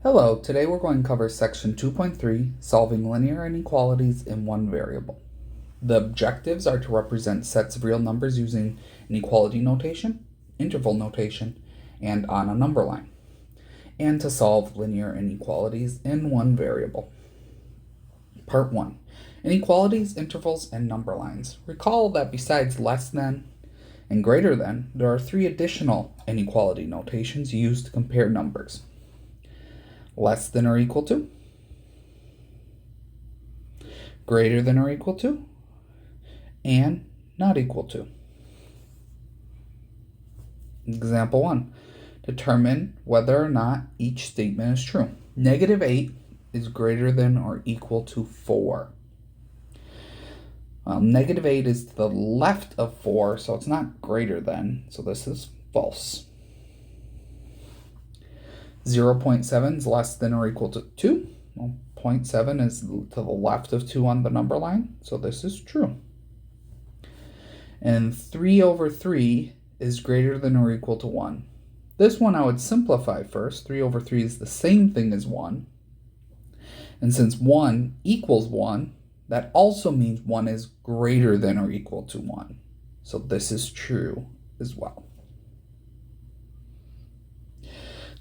Hello, today we're going to cover section 2.3, solving linear inequalities in one variable. The objectives are to represent sets of real numbers using inequality notation, interval notation, and on a number line, and to solve linear inequalities in one variable. Part 1. Inequalities, intervals, and number lines. Recall that besides less than and greater than, there are three additional inequality notations used to compare numbers. Less than or equal to, greater than or equal to, and not equal to. Example 1. Determine whether or not each statement is true. -8 is greater than or equal to 4. -8 is to the left of 4, so it's not greater than, so this is false. 0.7 is less than or equal to 2. Well, 0.7 is to the left of 2 on the number line, so this is true. And 3/3 is greater than or equal to 1. This one I would simplify first. 3/3 is the same thing as 1. And since 1 equals 1, that also means 1 is greater than or equal to 1. So this is true as well.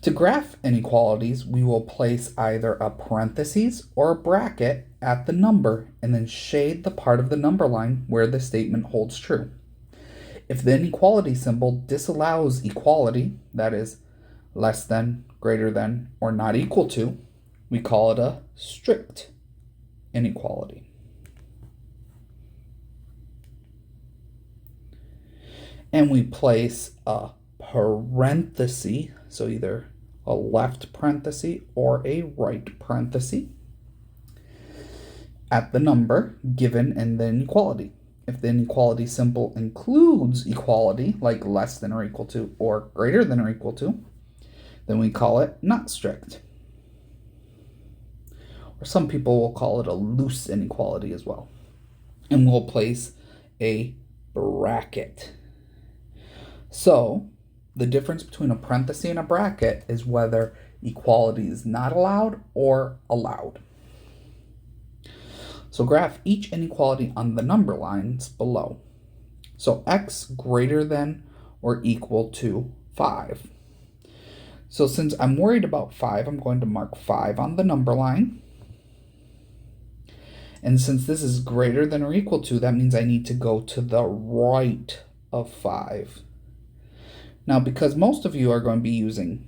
To graph inequalities, we will place either a parentheses or a bracket at the number and then shade the part of the number line where the statement holds true. If the inequality symbol disallows equality, that is, less than, greater than, or not equal to, we call it a strict inequality. And we place a parenthesis, so either a left parenthesis or a right parenthesis, at the number given in the inequality. If the inequality symbol includes equality, like less than or equal to or greater than or equal to, then we call it not strict. Or some people will call it a loose inequality as well. And we'll place a bracket. So, the difference between a parenthesis and a bracket is whether equality is not allowed or allowed. So graph each inequality on the number lines below. So x greater than or equal to 5. So since I'm worried about 5, I'm going to mark 5 on the number line. And since this is greater than or equal to, that means I need to go to the right of 5. Now, because most of you are going to be using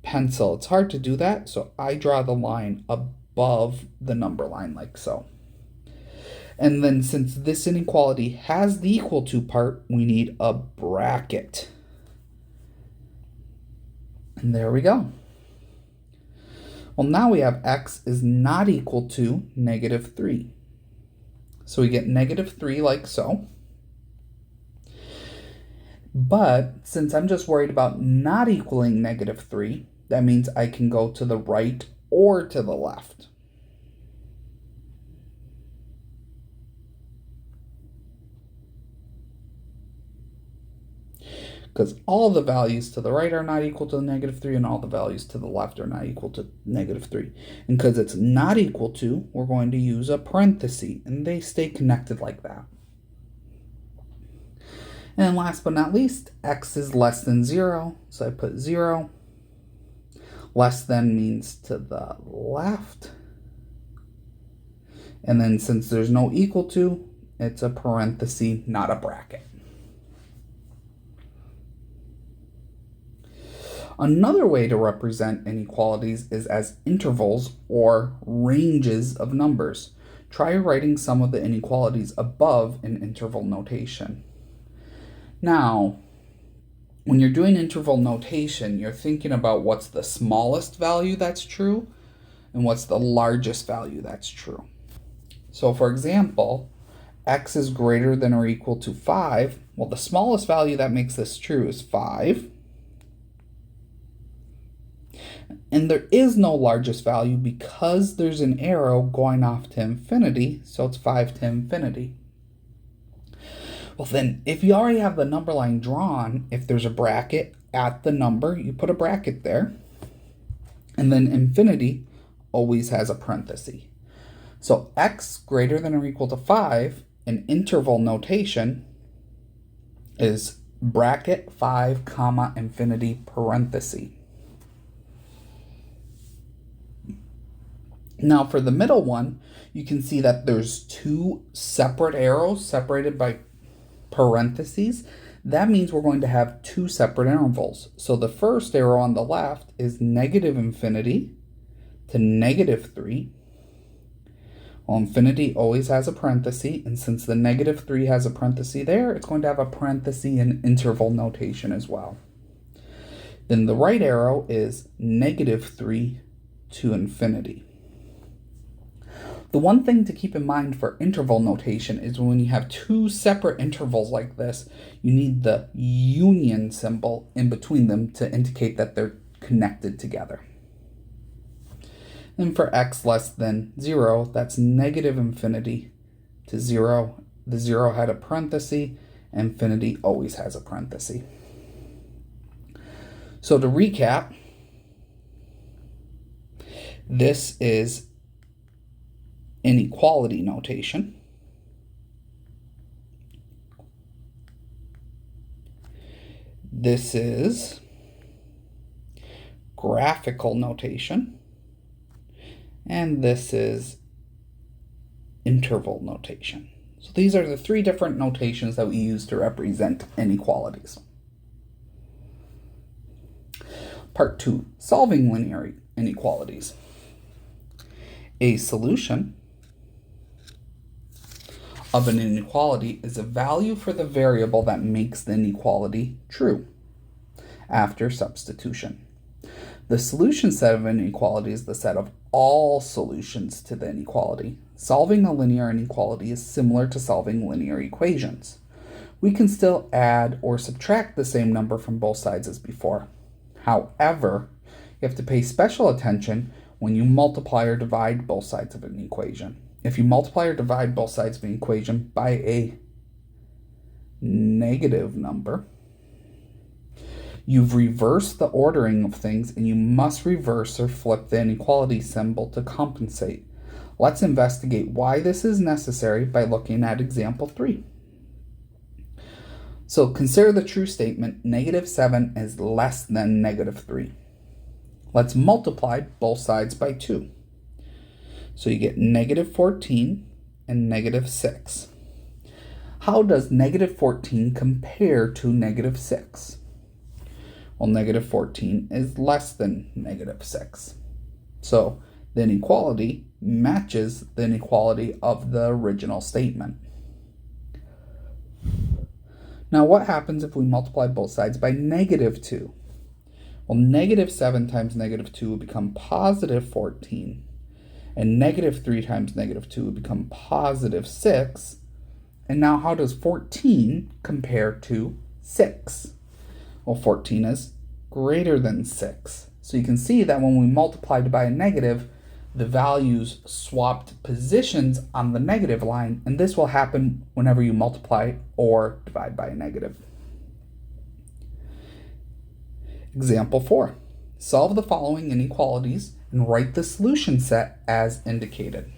pencil, it's hard to do that, so I draw the line above the number line like so. And then since this inequality has the equal to part, we need a bracket. And there we go. Well, now we have x is not equal to -3. So we get -3 like so. But since I'm just worried about not equaling -3, that means I can go to the right or to the left. Because all the values to the right are not equal to -3 and all the values to the left are not equal to -3. And because it's not equal to, we're going to use a parenthesis, and they stay connected like that. And last but not least, x is less than 0, so I put 0. Less than means to the left. And then since there's no equal to, it's a parenthesis, not a bracket. Another way to represent inequalities is as intervals or ranges of numbers. Try writing some of the inequalities above in interval notation. Now, when you're doing interval notation, you're thinking about what's the smallest value that's true and what's the largest value that's true. So for example, x is greater than or equal to 5. Well, the smallest value that makes this true is 5. And there is no largest value because there's an arrow going off to infinity, so it's 5 to infinity. Well then, if you already have the number line drawn, if there's a bracket at the number, you put a bracket there. And then infinity always has a parenthesis. So x greater than or equal to 5 in interval notation is bracket 5 comma infinity parenthesis. Now for the middle one, you can see that there's two separate arrows separated by parentheses. That means we're going to have two separate intervals. So the first arrow on the left is negative infinity to negative 3. Well, infinity always has a parenthesis, and since the negative 3 has a parenthesis there, it's going to have a parenthesis in interval notation as well. Then the right arrow is negative 3 to infinity. The one thing to keep in mind for interval notation is when you have two separate intervals like this, you need the union symbol in between them to indicate that they're connected together. And for x less than 0, that's negative infinity to 0. The 0 had a parenthesis, infinity always has a parenthesis. So to recap, this is inequality notation. This is graphical notation. And this is interval notation. So these are the three different notations that we use to represent inequalities. Part 2, solving linear inequalities. A solution of an inequality is a value for the variable that makes the inequality true after substitution. The solution set of an inequality is the set of all solutions to the inequality. Solving a linear inequality is similar to solving linear equations. We can still add or subtract the same number from both sides as before. However, you have to pay special attention when you multiply or divide both sides of an equation. If you multiply or divide both sides of an equation by a negative number, you've reversed the ordering of things, and you must reverse or flip the inequality symbol to compensate. Let's investigate why this is necessary by looking at example 3. So consider the true statement, negative 7 is less than negative 3. Let's multiply both sides by 2. So you get negative 14 and negative 6. How does negative 14 compare to negative 6? Well, negative 14 is less than negative 6. So the inequality matches the inequality of the original statement. Now what happens if we multiply both sides by negative 2? Well, negative 7 times negative 2 would become positive 14. And negative 3 times negative 2 would become positive 6. And now how does 14 compare to 6? Well, 14 is greater than 6. So you can see that when we multiplied by a negative, the values swapped positions on the negative line, and this will happen whenever you multiply or divide by a negative. Example 4. Solve the following inequalities and write the solution set as indicated.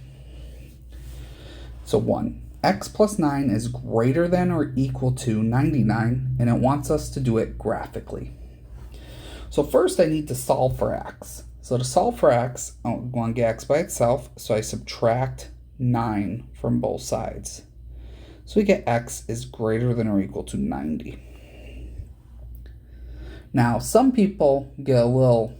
So 1. X plus 9 is greater than or equal to 99, and it wants us to do it graphically. So first I need to solve for x. So to solve for x, I want to get x by itself, so I subtract 9 from both sides. So we get x is greater than or equal to 90. Now, some people get a little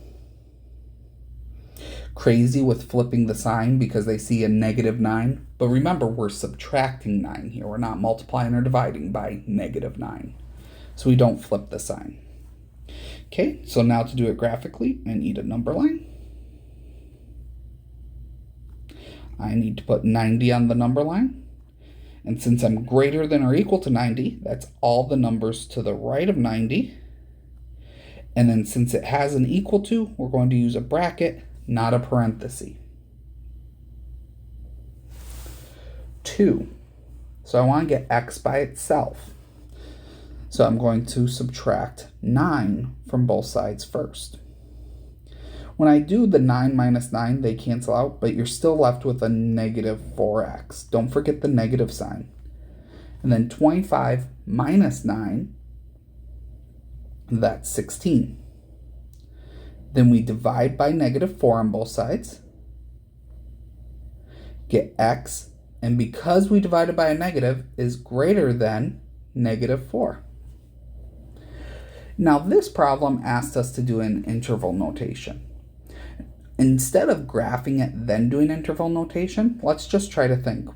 crazy with flipping the sign because they see a negative 9. But remember, we're subtracting 9 here. We're not multiplying or dividing by negative 9. So we don't flip the sign. Okay, so now to do it graphically, I need a number line. I need to put 90 on the number line. And since I'm greater than or equal to 90, that's all the numbers to the right of 90. And then since it has an equal to, we're going to use a bracket, not a parenthesis. 2. So I want to get x by itself. So I'm going to subtract 9 from both sides first. When I do the 9 minus 9, they cancel out, but you're still left with a negative 4x. Don't forget the negative sign. And then 25 minus 9, that's 16. Then we divide by negative 4 on both sides, get x, and because we divided by a negative, is greater than negative 4. Now this problem asked us to do an interval notation. Instead of graphing it then doing interval notation, let's just try to think.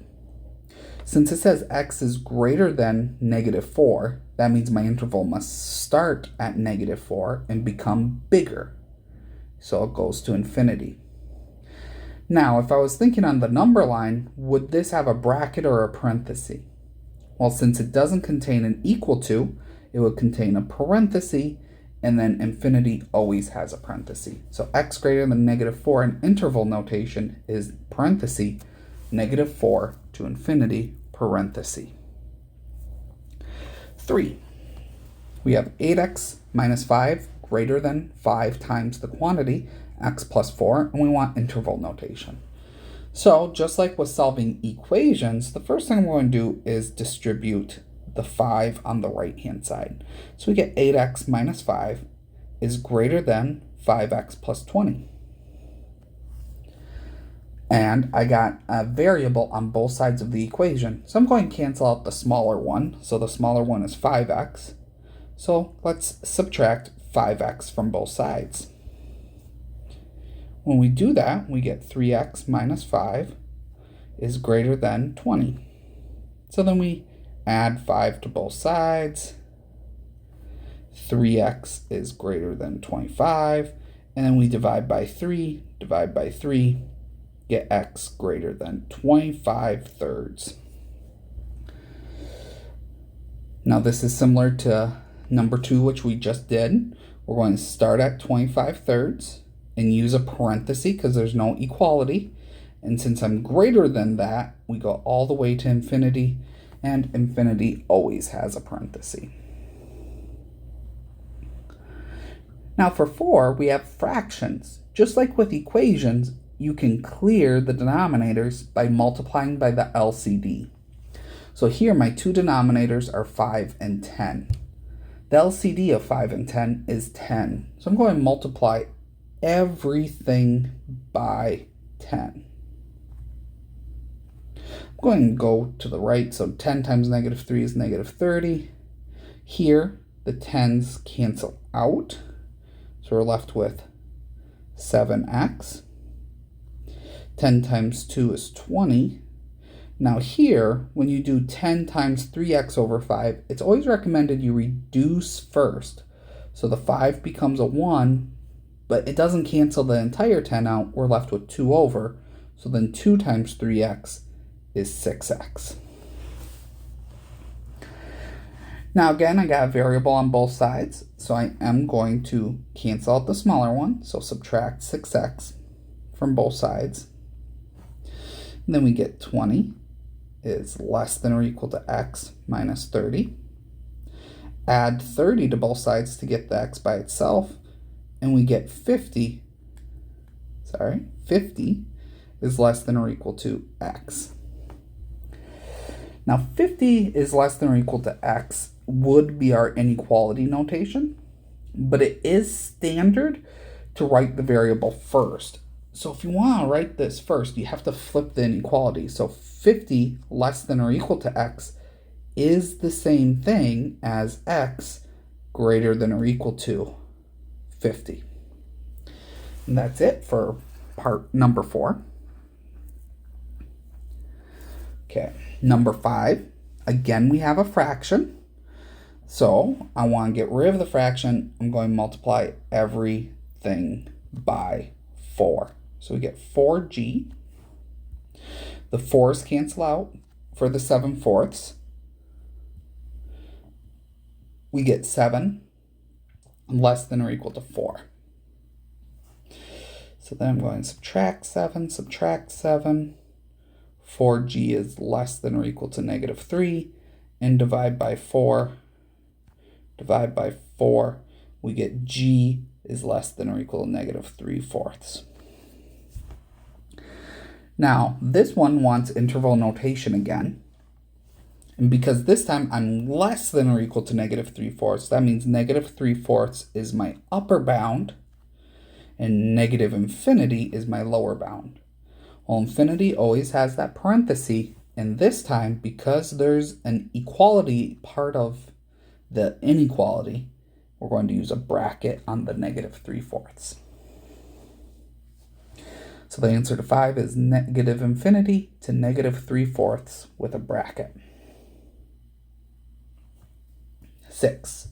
Since it says x is greater than negative 4, that means my interval must start at negative 4 and become bigger. So it goes to infinity. Now, if I was thinking on the number line, would this have a bracket or a parenthesis? Well, since it doesn't contain an equal to, it would contain a parenthesis, and then infinity always has a parenthesis. So x greater than negative 4 in interval notation is parenthesis, negative 4 to infinity, parenthesis. 3. We have 8x minus 5 greater than 5 times the quantity, x plus 4, and we want interval notation. So just like with solving equations, the first thing we're going to do is distribute the 5 on the right hand side. So we get 8x minus 5 is greater than 5x plus 20. And I got a variable on both sides of the equation. So I'm going to cancel out the smaller one. So the smaller one is 5x. So let's subtract 5x from both sides. When we do that, we get 3x minus 5 is greater than 20. So then we add 5 to both sides. 3x is greater than 25. And then we divide by 3, get x greater than 25 thirds. Now this is similar to number 2, which we just did. We're going to start at 25 thirds and use a parenthesis because there's no equality. And since I'm greater than that, we go all the way to infinity, and infinity always has a parenthesis. Now for 4, we have fractions. Just like with equations, you can clear the denominators by multiplying by the LCD. So here my two denominators are 5 and 10. The LCD of 5 and 10 is 10. So I'm going to multiply everything by 10. I'm going to go to the right, so 10 times negative 3 is negative 30. Here, the 10s cancel out, so we're left with 7x. 10 times 2 is 20. Now here, when you do 10 times 3x over 5, it's always recommended you reduce first. So the 5 becomes a 1, but it doesn't cancel the entire 10 out. We're left with 2 over. So then 2 times 3x is 6x. Now again, I got a variable on both sides, so I am going to cancel out the smaller one. So subtract 6x from both sides. And then we get 20 is less than or equal to x minus 30. Add 30 to both sides to get the x by itself, and we get 50 is less than or equal to x. Now 50 is less than or equal to x would be our inequality notation, but it is standard to write the variable first. So if you want to write this first, you have to flip the inequality. So 50 less than or equal to x is the same thing as x greater than or equal to 50. And that's it for part number 4. Okay, number 5. Again, we have a fraction. So I want to get rid of the fraction. I'm going to multiply everything by 4. So we get 4g. The 4's cancel out for the 7/4. We get 7 less than or equal to 4. So then I'm going to subtract 7. 4g is less than or equal to negative 3. And divide by 4. We get g is less than or equal to negative 3/4. Now, this one wants interval notation again. And because this time I'm less than or equal to negative 3/4, that means negative 3/4 is my upper bound and negative infinity is my lower bound. Well, infinity always has that parenthesis, and this time, because there's an equality part of the inequality, we're going to use a bracket on the negative 3/4. So the answer to 5 is negative infinity to negative 3/4 with a bracket. 6.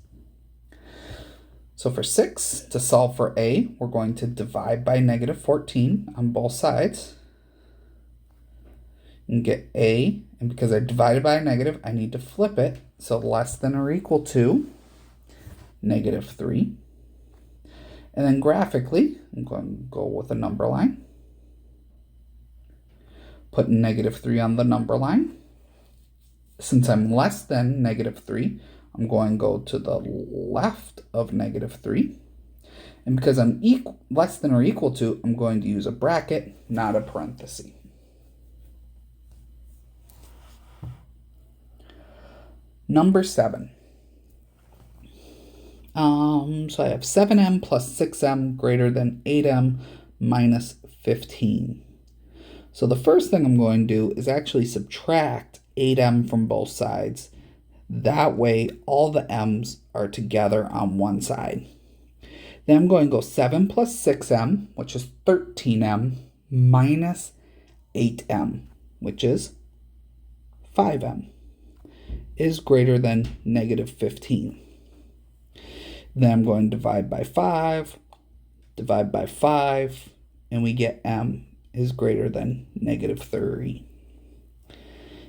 So for 6, to solve for a, we're going to divide by negative 14 on both sides and get a, and because I divided by a negative, I need to flip it, so less than or equal to negative 3. And then graphically, I'm going to go with a number line. Put negative 3 on the number line. Since I'm less than negative 3, I'm going to go to the left of negative 3. And because I'm less than or equal to, I'm going to use a bracket, not a parenthesis. Number 7. So I have 7m plus 6m greater than 8m minus 15. So the first thing I'm going to do is actually subtract 8m from both sides. That way all the m's are together on one side. Then I'm going to go 7 plus 6m, which is 13m, minus 8m, which is 5m, is greater than negative 15. Then I'm going to divide by 5, and we get m is greater than negative 30.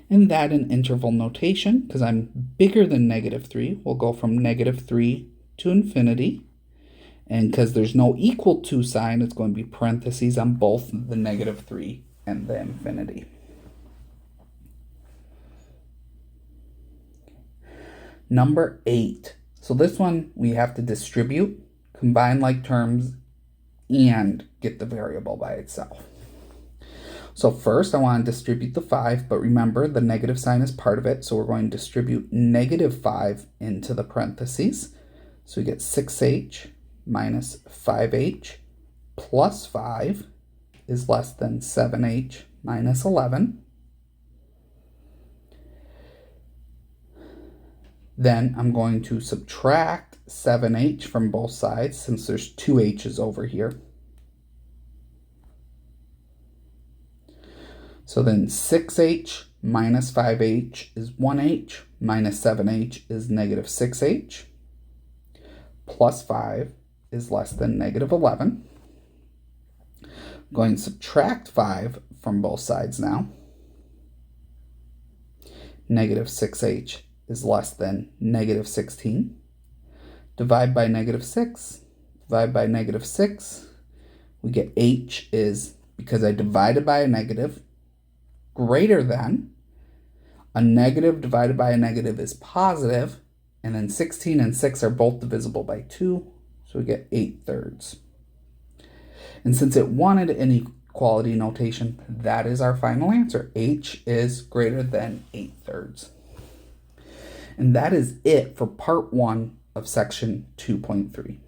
And that in interval notation, because I'm bigger than negative 3, we'll go from negative 3 to infinity. And because there's no equal to sign, it's going to be parentheses on both the negative 3 and the infinity. Number 8. So this one we have to distribute, combine like terms, and get the variable by itself. So first I want to distribute the 5, but remember the negative sign is part of it, so we're going to distribute negative 5 into the parentheses. So we get 6h minus 5h plus 5 is less than 7h minus 11. Then I'm going to subtract 7h from both sides since there's 2 h's over here. So then 6h minus 5h is 1h, minus 7h is negative 6h, plus 5 is less than negative 11. I'm going to subtract 5 from both sides now. Negative 6h is less than negative 16. Divide by negative 6. Divide by negative 6. We get h is, because I divided by a negative, greater than. A negative divided by a negative is positive, and then 16 and 6 are both divisible by 2, so we get 8/3. And since it wanted inequality notation, that is our final answer. H is greater than 8/3. And that is it for part 1 of section 2.3.